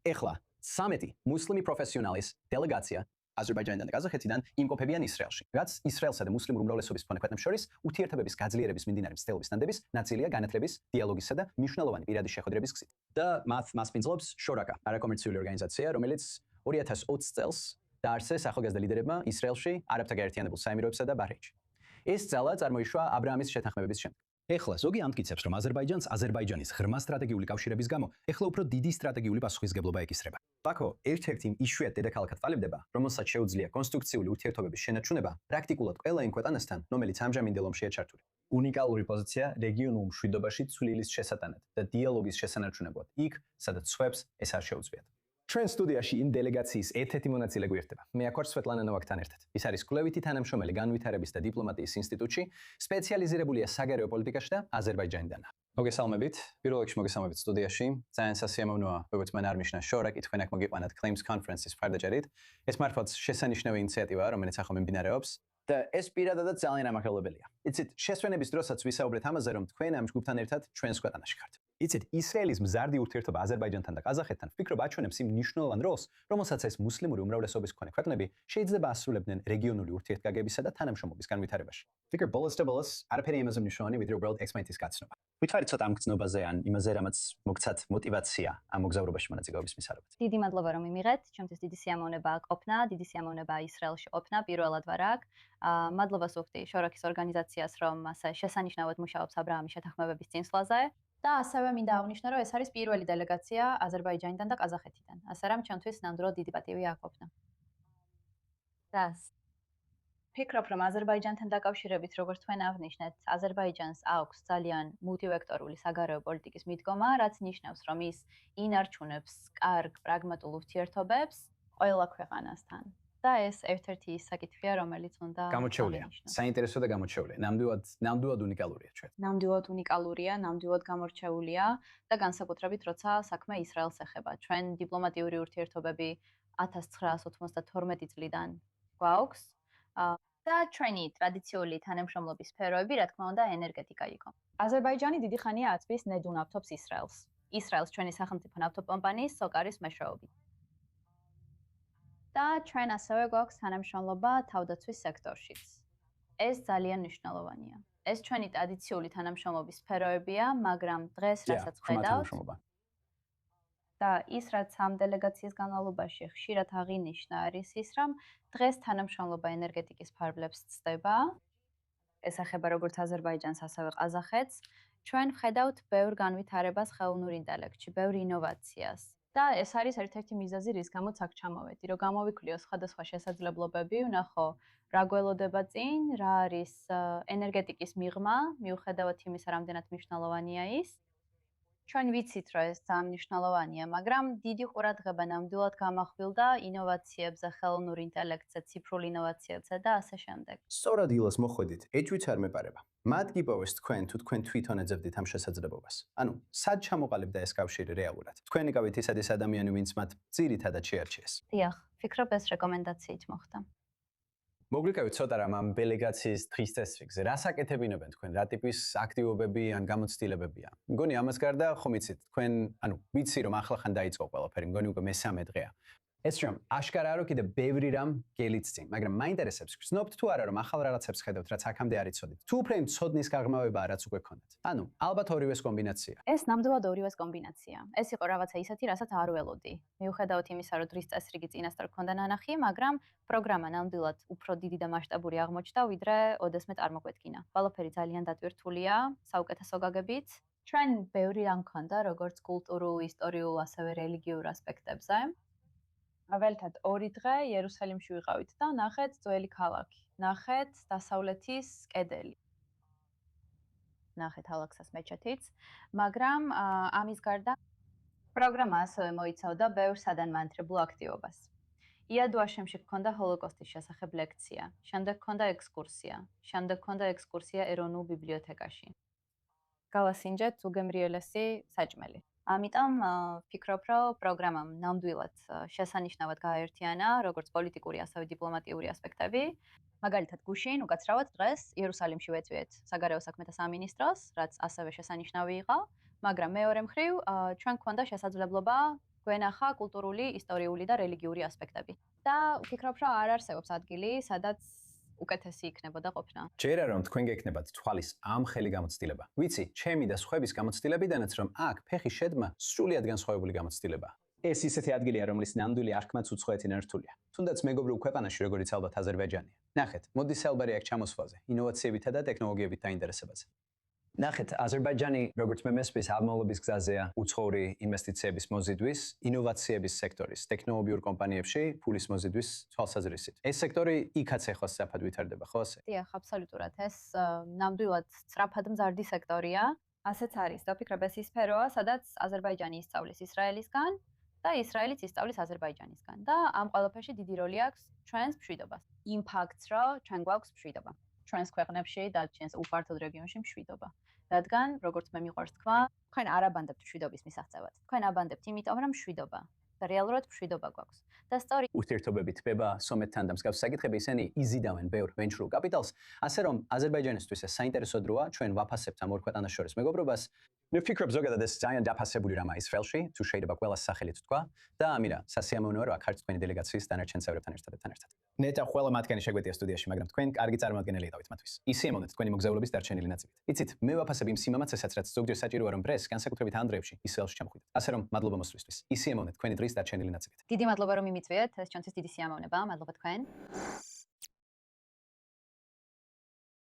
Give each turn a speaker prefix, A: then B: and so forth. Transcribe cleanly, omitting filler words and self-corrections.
A: ეხლა 13 მუსლიმი პროფესიონალის დელეგაცია აზერბაიჯანიდან და ყაზახეთიდან იმყოფებიან ისრაელში. რაც ისრაელსა და მუსლიმურ უმრავლესობის მქონე ქვეყნებს შორის ურთიერთობების გაძლიერების მიმდინარე მცდელობის ნდების ნაწილია განათლების, დიალოგისა და მნიშვნელოვანი პირადი შეხვედრების გზით. და მას პინძლობს შორაკა, არაკომერციული ორგანიზაცია, რომელიც 2020 წელს დაარსეს ახალგაზრდა ლიდერებმა ისრაელში, არაბთა გაერთიანებულ საემიროებსა და ბაჰრეინში. ეს ძალა წარმოიშვა აბრაამის შეთანხმებების შემდეგ. ეხლა ზოგი ამტკიცებს, რომ აზერბაიჯანის ღრმა სტრატეგიული კავშირების გამო ეხლა უფრო დიდი სტრატეგიული პასუხისგებლობა ეკისრება. ბაქო ერთ-ერთი იშვიათ დედაქალაქად ყალიბდება, რომელსაც შეუძლია კონსტრუქციული ურთიერთობების შენარჩუნება პრაქტიკულად ყველა იმ ქვეყანასთან, რომელიც ამჟამინდელ ომშია ჩართული. უნიკალური პოზიცია რეგიონულ მშვიდობაში ცვლილის შესატანად და დიალოგის შესანარჩუნებლად იქ, სადაც სხვებს ეს არ შეუძლიათ. ჩვენ სტუდიაში იმ დელეგაციის ერთ-ერთი მონაწილე გვერდება. მე აქ ვარ სვეტლანა ნოვაკთან ერთად. ის არის კვლევითი თანამშრომელი განვითარების და დიპლომატიის ინსტიტუტში, სპეციალიზირებულია საგარეო პოლიტიკაში და აზერბაიჯანიდან. მოგესალმებით. პირველ რიგში მოგესალმებით სტუდიაში. ძალიან სასიამოვნოა, როგორც მან არ მიშნა შორაკი თქვენ აქ მოგიყვანათ Claims Conference-ის მხარდაჭერით. ეს მართლაც შესანიშნავი ინიციატივაა, რომელიც ახლა მიმდინარეობს. და ეს პირადადაც ძალიან ამახელებელია. იცით, შესვენების დროსაც ვისაუბრეთ ამაზე, რომ თქვენ ამ ჯგუფთან ერთად ჩვენს ქვეყანაში ხართ. იცით, ისრაელის მზარდი ურთიერთობა აზერბაიჯანთან და ყაზახეთთან ფიქრობ აჩვენებს იმ მნიშვნელოვან როლს, რომელსაც ეს მუსლიმური უმრავლესობის მქონე ქვეყნები შეიძლება ასრულებდნენ რეგიონული ურთიერთგაგებისა და თანამშრომლობის განვითარებაში. ფიქრობ ბოლოს არაფერი იმაზე მნიშვნელოვანი ვიდრე უბრალოდ ექსპერტის გაცნობა. ვითხარით ცოტა ამ გრძნობაზე ან იმაზე, რამაც მოგცათ მოტივაცია ამ მოგზაურობაში მონაწილეობის მისაღებად.
B: დიდი მადლობა რომ მიმიღეთ. ჩემთვის დიდი სიამოვნება ყოფნა, დიდი სიამოვნება ისრაელში ყოფნა, პირველად ვარ აქ. მადლობას ვუხდი შორაკის ორგანიზაციას, რომ ასე შესანიშნავად მუშაობს აბრაამის შეთანხმებების წინსვლაზე. და ასევე მინდა აღვნიშნო, რომ ეს არის პირველი დელეგაცია აზერბაიჯანიდან და ყაზახეთიდან. ასე რომ ჩვენთვის ნამდვილად დიდი პატივი აკოფნა. რას? ფიქრობ, რომ აზერბაიჯანთან დაკავშირებით, როგორც თქვენ აღნიშნეთ, აზერბაიჯანს აქვს ძალიან მულტივექტორული საგარეო პოლიტიკის მიდგომა, რაც ნიშნავს, რომ ის ინარჩუნებს კარგ პრაგმატულ ურთიერთობებს ყველა ქვეყანასთან. და ეს ერთ-ერთი საკითხია, რომელიც უნდა
A: გამოჩეულია. საინტერესო და გამოჩეულია. ნამდვილად უნიკალურია ჩვენ.
B: ნამდვილად უნიკალურია, ნამდვილად გამორჩეულია და განსაკუთრებით როცა საქმე ისრაელს ეხება. ჩვენ დიპლომატიური ურთიერთობები 1992 წლიდან გვაქვს და ჩვენი ტრადიციული თანამშრომლობის სფეროები, რა თქმა უნდა, ენერგეტიკა იყო. აზერბაიჯანი დიდი ხანია აწვის ნედუ ნავთობს ისრაელს. ისრაელს ჩვენი სახელმწიფო ნავთობკომპანიის SOCAR-ის მეშვეობით. და ჩვენ ასევე გვაქვს თანამშრომლობა თავდაცვის სექტორშიც. ეს ძალიან მნიშვნელოვანია. ეს ჩვენი ტრადიციული თანამშრომლობის სფეროებია, მაგრამ დღეს რასაც ხედავთ და ის რაც ამ დელეგაციის განმავლობაში ხშირად აღინიშნა არის ის, რომ დღეს თანამშრომლობა ენერგეტიკის ფარგლებს ცდება. ეს ეხება როგორც აზერბაიჯანს, ასევე ყაზახეთს. ჩვენ ვხედავთ ბევრ განვითარებას ხელოვნურ ინტელექტში, ბევრ ინოვაციას. და ეს არის ერთ-ერთი მიზეზი, რის გამოც აქ ჩამოვედი, რომ გამოვიკვლიო სხვადასხვა შესაძლებლობები, ვნახო რა გველოდება წინ, რა არის ენერგეტიკის მიღმა, მიუხედავად იმისა, რამდენად მნიშვნელოვანია ის. ჩვენ ვიცით, რომ ეს ძალიან მნიშვნელოვანია, მაგრამ დიდი ყურადღება ნამდვილად გამახვილდა ინოვაციებზე, ხელოვნურ ინტელექტზე, ციფრულ ინოვაციებზე და ასე შემდეგ.
A: სწორად ილას მოხვედით, ეჭვიც არ მეპარება. მათ გიპოვეს თქვენ თუ თქვენ თვითონ ეძებდით ამ შესაძლებლობას. ანუ, სად ჩამოყალიბდა ეს კავშირი რეალურად? თქვენ იკავით ისეთი ადამიანი, ვინც მათ ძირითადად შეარჩიეს.
B: დიახ, ფიქრობ ეს რეკომენდაციით მოხდა.
A: მოგვიკავით ცოტა რამ ამ დელეგაციის დღის წესრიგზე. რას აკეთებინებენ თქვენ? რა ტიპის აქტივობები ან გამოცდილებებია? მგონი ამას გარდა ხომ იცით, თქვენ, ვიცი რომ ახლახან დაიწყო ყველაფერი, მგონი უკვე მესამე დღეა. ეს რომ აშკარაა რომ კიდე ბევრი რამ გელიც წინ, მაგრამ მაინტერესებს გრძნობთ თუ არა რომ ახალ რაღაცებს ხედავთ, რაც აქამდე არ იცოდით. თუ უფრო იმ ცოდნის გაღრმავებაა, რაც უკვე გქონდათ. ალბათ ორივეს კომბინაცია.
B: ეს ნამდვილად ორივეს კომბინაცია. ეს იყო რაღაცა ისეთი, რასაც არ ველოდი. მიუხედავად იმისა, რომ დღის წესრიგი წინასწარ გქონდა ნანახი, მაგრამ პროგრამა ნამდვილად უფრო დიდი და მასშტაბური აღმოჩნდა, ვიდრე ოდესმე წარმოგვედგინა. ყველაფერი ძალიან დატვირთულია, საუკეთესო გაგებით. ჩვენ ბევრი რამ გქონდა, როგორც კულტურულ, ისტორიულ, ასევე რელიგიურ ასპექტებზე. ველთად 2 დღე იერუსალიმში ვიყავით და ნახეთ ძველი ქალაქი, ნახეთ დასავლეთის კედელი. ნახეთ ალაქსას მეჩეთიც, მაგრამ ამის გარდა პროგრამა ასევე მოიცავდა ბევრ სადანმანათლებლო აქტივობას. იადვაშემში გქონდა ჰოლოკოსტის შესახებ ლექცია, შემდეგ გქონდა ექსკურსია, შემდეგ გქონდა ექსკურსია ეროვნულ ბიბლიოთეკაში. გავასინჯეთ უგემრიელესი საჭმელი. ამიტომ ვფიქრობ, რომ პროგრამამ ნამდვილად შესანიშნავად გააერთიანა როგორც პოლიტიკური, ასევე დიპლომატიური ასპექტები. მაგალითად, გუშინ უკაცრავად დღეს იერუსალიმში ვეწვიეთ საგარეო საქმეთა სამინისტროს, რაც ასევე შესანიშნავი იყო, მაგრამ მეორე მხრივ ჩვენ გვქონდა შესაძლებლობა გვენახა კულტურული, ისტორიული და რელიგიური ასპექტები. და ვფიქრობ, რომ არ არსებობს ადგილი, სადაც უკეთესი იქნებოდა ყოფნა.
A: ჯერ არა რომ თქვენ გექნებათ თვალის ამ ხელი გამოცდილება. ვიცი, ჩემი და სხვების გამოცდილებიდანაც რომ აქ ფეხი შედმა სრულიად განსხვავებული გამოცდილებაა. ეს ისეთი ადგილია, რომლის ნამდვილი არქმაც უცხოეთი ნერთულია. თუნდაც მეგობრულ ქვეყანაში, როგორიც ალბათ აზერბაიჯანია. ნახეთ, მოდი საუბარი აქ ჩამოსვლაზე, ინოვაციებითა და ტექნოლოგიებით დაინტერესებაზე. ნახეთ, აზერბაიჯანი, როგორც მე მესმის, აღმავლობის გზაზეა უცხოური ინვესტიციების მოზიდვის, ინოვაციების სექტორის, ტექნოლოგიურ კომპანიებში ფულის მოზიდვის თვალსაზრისით. ეს სექტორი იქაც ახლა სწრაფად ვითარდება, ხო ასე?
B: დიახ, აბსოლუტურად. ეს ნამდვილად სწრაფად მზარდი სექტორია. ასეც არის. დავფიქრებ, ეს ის სფეროა, სადაც აზერბაიჯანი ისწავლის ისრაელისგან და ისრაელიც ისწავლის აზერბაიჯანისგან. და ამ ყველაფერში დიდი როლი აქვს ჩვენს მშვიდობას. იმ ფაქტს, რომ ჩვენ გვაქვს მშვიდობა. ჩვენს ქვეყნებში და ჩვენს უპარტულ რეგიონში მშვიდობა. რადგან, როგორც მე მიყვარს თქვა, თქვენ არ აბანდებთ მშვიდობის მისაღწევად. თქვენ აბანდებთ იმიტომ, რომ მშვიდობა და რეალურად მშვიდობა გვაქვს. და სწორი
A: ურთიერთობები თბება სომეთთან და მსგავს საკითხები ისინი იზიდავენ ბევრ ვენჩრულ კაპიტალს, ასე რომ აზერბაიჯანისთვის ეს საინტერესო დროა, ჩვენ ვაფასებთ ამ ორ ქვეყანას შორის მეგობრობას. მე ვფიქრობ ზოგადად ეს ძალიან დაფასებული რამაა ისრაელში, თუ შეიძლება ყველას სახელით თქვა და ამირა, სასიამოვნოა რომ აქ ხართ თქვენი დელეგაციის დანარჩენ წევრებთან ერთად. ნეტა ყველა მათგანი შეგვედია სტუდიაში, მაგრამ თქვენ კარგი წარმოადგენელი იყავით მათთვის. ისე ემონეთ თქვენი მოგზაურობის დარჩენილი ნაწილით. იცით, მე ვაფასებ იმ სიმამაცესაც, რაც ზოგჯერ საჭიროა რომ პრეს, განსაკუთრებით ანდრეებში ისრაელში ჩამოხვიდეთ. ასე რომ მადლობა მოსვლისთვის. ისე ემონეთ თქვენი დღის დარჩენილი ნაწილით.
B: დიდი მადლობა რომ იმიწვიეთ, ეს ჩვენთვის დიდი სიამოვნებაა. მადლობა თქვენ.